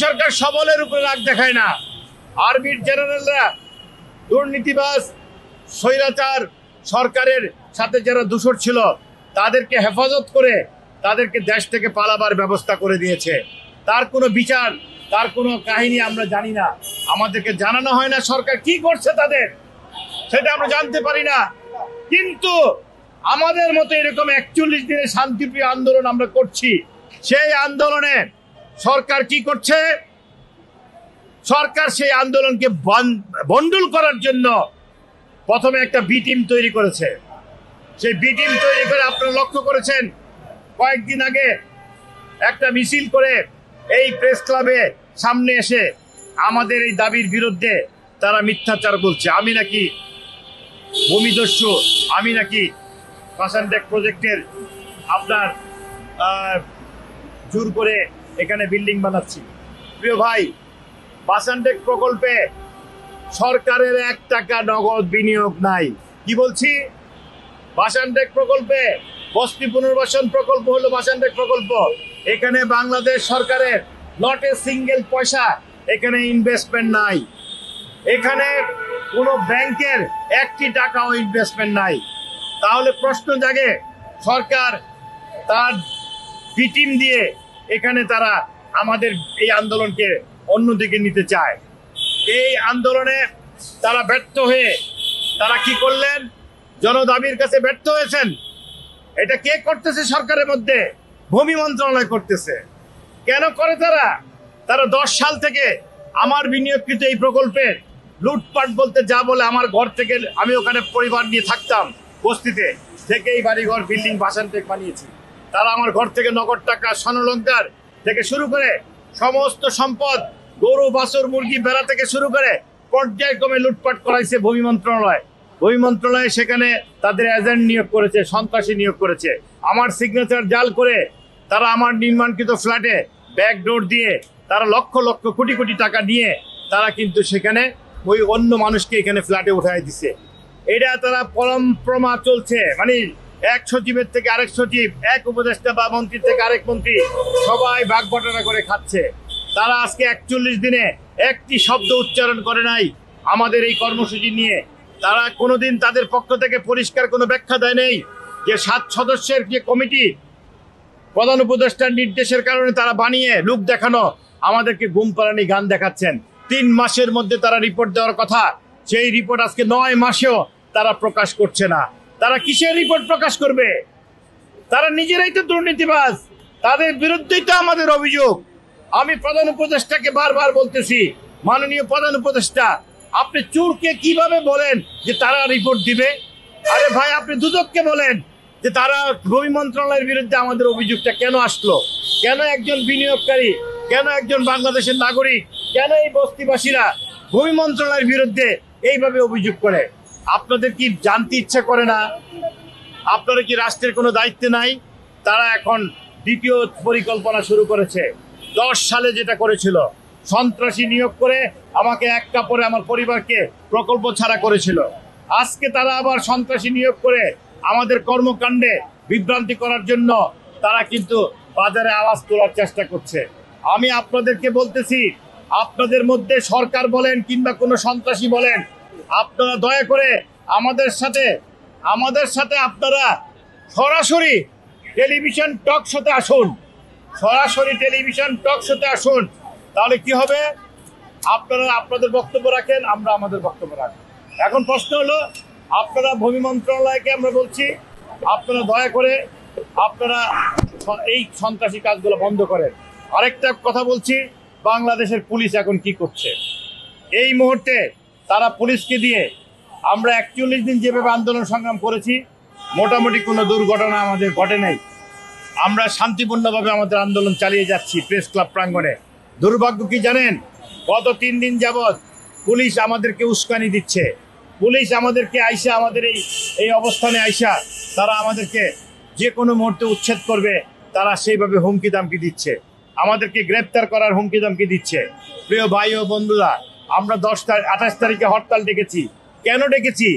সরকার সবলের উপরে রাগ দেখায় না। আর্মির জেনারেলরা দুর্নীতিবাজ স্বৈরাচার সরকারের সাথে যারা দূষর ছিল তাদেরকে হেফাজত করে তাদেরকে দেশ থেকে পালাবার ব্যবস্থা করে দিয়েছে। তার কোনো বিচার, তার কোনো কাহিনী আমরা জানি না, আমাদেরকে জানানো হয় না সরকার কি করছে তাদের, সেটা আমরা জানতে পারি না। কিন্তু আমাদের মতো এরকম 41 দিনের শান্তিপ্রিয় আন্দোলন আমরা করছি, সেই আন্দোলনে সরকার কি করছে? সরকার সেই আন্দোলনকে বন্ডুল করার জন্য প্রথমে একটা বি টিম তৈরি করেছে। সেই বি টিম তৈরি করে আপনারা লক্ষ্য করেছেন কয়েকদিন আগে একটা মিছিল করে এই প্রেস ক্লাবে সামনে এসে আমাদের এই দাবির বিরুদ্ধে তারা মিথ্যাচার বলছে। আমি নাকি ভূমিদস্যু, আমি নাকি ভাসানটেক প্রজেক্টের আপনার জোর করে এখানে বিল্ডিং বানাচ্ছি। প্রিয় ভাই, ভাসানটেক প্রকল্পে সরকারের 1 টাকা নগদ বিনিয়োগ নাই। কি বলছি? ভাসানটেক প্রকল্পে বস্তি পুনর্বাসন প্রকল্প হলো ভাসানটেক প্রকল্প। এখানে বাংলাদেশ সরকারের নট এ সিঙ্গেল পয়সা এখানে ইনভেস্টমেন্ট নাই। এখানে কোনো ব্যাংকের 1টি টাকাও ইনভেস্টমেন্ট নাই। তাহলে প্রশ্ন জাগে, সরকার তার বি টিম দিয়ে এখানে তারা আমাদের এই আন্দোলনকে অন্যদিকে নিতে চায়। এই আন্দোলনে তারা ব্যর্থ হয়ে তারা কি করলেন? জনদাবির কাছে ব্যর্থ হয়েছেন। এটা কে করতেছে? সরকারের মধ্যে ভূমি মন্ত্রণালয় করতেছে। কেন করে তারা? তারা 10 সাল থেকে আমার বিনিয়োগকৃত এই প্রকল্পের লুটপাট বলতে যা বলে, আমার ঘর থেকে আমি ওখানে পরিবার নিয়ে থাকতাম বস্তিতে, থেকে এই বাড়িঘর বিল্ডিং ভাসানটেক বানিয়েছি। তারা আমার ঘর থেকে নগদ টাকা, স্বর্ণালংকার থেকে শুরু করে সমস্ত সম্পদ, গরু বাছুর মুরগি ভেড়া থেকে শুরু করে পর্যায়ক্রমে লুটপাট করাইছে ভূমি মন্ত্রণালয়। ভূমি মন্ত্রণালয় সেখানে তাদের এজেন্ট নিয়োগ করেছে, সন্ত্রাসী নিয়োগ করেছে। আমার সিগনেচার জাল করে তারা আমার নির্মাণকৃত ফ্ল্যাটে ব্যাকডোর দিয়ে তারা লক্ষ লক্ষ কোটি কোটি টাকা নিয়ে তারা কিন্তু সেখানে ওই অন্য মানুষকে এখানে ফ্ল্যাটে উঠাই দিছে। এটা তারা পরম্পরা চলছে, মানে এক সচিবের থেকে আরেক সচিব, এক উপদেষ্টা বা মন্ত্রী থেকে আরেক মন্ত্রী, সবাই ভাগ বটারা করে খাচ্ছে। তারা আজকে 41 দিনে একটি শব্দ উচ্চারণ করে নাই আমাদের এই কর্মসূচি নিয়ে। তারা কোনোদিন তাদের পক্ষ থেকে পরিষ্কার কোনো ব্যাখ্যা দেয় নেই যে 7 সদস্যের যে কমিটি প্রধান উপদেষ্টার নির্দেশের কারণে তারা বানিয়ে লোক দেখানো আমাদেরকে ঘুম পাড়ানি গান দেখাচ্ছেন। 3 মাসের মধ্যে তারা রিপোর্ট দেওয়ার কথা, সেই রিপোর্ট আজকে 9 মাসেও তারা প্রকাশ করছে না। তারা কিসের রিপোর্ট প্রকাশ করবে? তারা নিজেরাই তো দুর্নীতিবাজ, তাদের বিরুদ্ধেই তো আমাদের অভিযোগ। আমি প্রধান উপদেষ্টাকে বারবার বলতেছি, মাননীয় প্রধান উপদেষ্টা, আপনি চোরকে কিভাবে বলেন যে তারা রিপোর্ট দিবে? আরে ভাই, আপনি দুদককে বলেন যে তারা ভূমি মন্ত্রণালয়ের বিরুদ্ধে আমাদের অভিযোগটা কেন আসলো, কেন একজন বিনিয়োগকারী, কেন একজন বাংলাদেশের নাগরিক, কেন এই বস্তিবাসীরা ভূমি মন্ত্রণালয়ের বিরুদ্ধে এইভাবে অভিযোগ করে? আপনাদের কি জানতে ইচ্ছা করে না? আপনারা কি রাষ্ট্রের কোনো দায়িত্ব নাই? তারা এখন দ্বিতীয় পরিকল্পনা শুরু করেছে। 10 সালে যেটা করেছিল, সন্ত্রাসী নিয়োগ করে আমাকে এক কাপড়ে আমার পরিবারকে প্রকল্প ছাড়া করেছিল। আজকে তারা আবার সন্ত্রাসী নিয়োগ করে আমাদের কর্মকাণ্ডে বিভ্রান্তি করার জন্য তারা কিন্তু বাজারে আওয়াজ তোলার চেষ্টা করছে। আমি আপনাদেরকে বলতেছি, আপনাদের মধ্যে সরকার বলেন কিংবা কোনো সন্ত্রাসী বলেন, আপনারা দয়া করে আমাদের সাথে আপনারা সরাসরি টেলিভিশন টক শোতে আসুন, সরাসরি টেলিভিশন টক শোতে আসুন। তাহলে কি হবে? আপনারা আপনাদের বক্তব্য রাখেন, আমরা আমাদের বক্তব্য রাখি। এখন প্রশ্ন হলো, আপনারা ভূমি মন্ত্রণালয়কে আমরা বলছি, আপনারা দয়া করে আপনারা এই সন্ত্রাসী কাজগুলো বন্ধ করেন। আরেকটা কথা বলছি, বাংলাদেশের পুলিশ এখন কি করছে? এই মুহূর্তে তারা পুলিশকে দিয়ে, আমরা 41 দিন যেভাবে আন্দোলন সংগ্রাম করেছি, মোটামুটি কোনো দুর্ঘটনা আমাদের ঘটে নাই। আমরা শান্তিপূর্ণভাবে আমাদের আন্দোলন চালিয়ে যাচ্ছি প্রেস ক্লাব প্রাঙ্গণে। দুর্ভাগ্য কি জানেন? গত 3 দিন যাবৎ পুলিশ আমাদেরকে উস্কানি দিচ্ছে। পুলিশ আমাদেরকে আইসা, আমাদের এই অবস্থানে আইসা তারা আমাদেরকে যে কোনো মুহূর্তে উচ্ছেদ করবে, তারা সেইভাবে হুমকি দামকি দিচ্ছে, আমাদেরকে গ্রেপ্তার করার হুমকি দামকি দিচ্ছে। প্রিয় ভাই ও বন্ধুরা, আমরা 28 তারিখে হরতাল ডেকেছি। কেন ডেকেছি?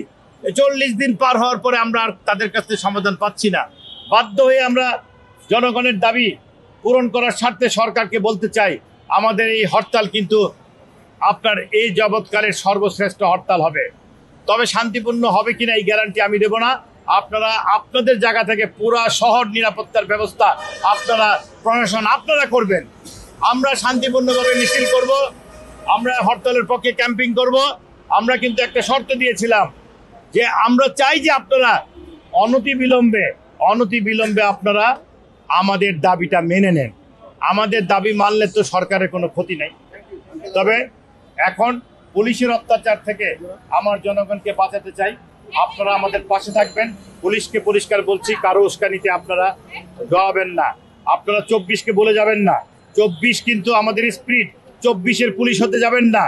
40 দিন পার হওয়ার পরে আমরা আর তাদের কাছ থেকে সমাধান পাচ্ছি না। বাধ্য হয়ে আমরা জনগণের দাবি পূরণ করার স্বার্থে সরকারকে বলতে চাই, আমাদের এই হরতাল কিন্তু আপনার এই জগৎকালের সর্বশ্রেষ্ঠ হরতাল হবে। তবে শান্তিপূর্ণ হবে কিনা এই গ্যারান্টি আমি দেব না। আপনারা আপনাদের জায়গা থেকে পুরা শহর নিরাপত্তার ব্যবস্থা আপনারা প্রশাসন আপনারা করবেন। আমরা শান্তিপূর্ণভাবে মিছিল করব, আমরা হরতালের পক্ষে ক্যাম্পিং করব। আমরা কিন্তু একটা শর্ত দিয়েছিলাম যে আমরা চাই যে আপনারা অনতিবিলম্বে আপনারা আমাদের দাবিটা মেনে নেন। আমাদের দাবি মানলে তো সরকারের কোনো ক্ষতি নেই। তবে এখন পুলিশের অত্যাচার থেকে আমার জনগণকে বাঁচাতে চাই, আপনারা আমাদের পাশে থাকবেন। পুলিশকে পরিষ্কার বলছি, কারো উস্কানিতে আপনারা জড়াবেন না। আপনারা 24কে বলে যাবেন না, 24 কিন্তু আমাদের স্পিরিট, 24-এর পুলিশ হতে যাবেন না।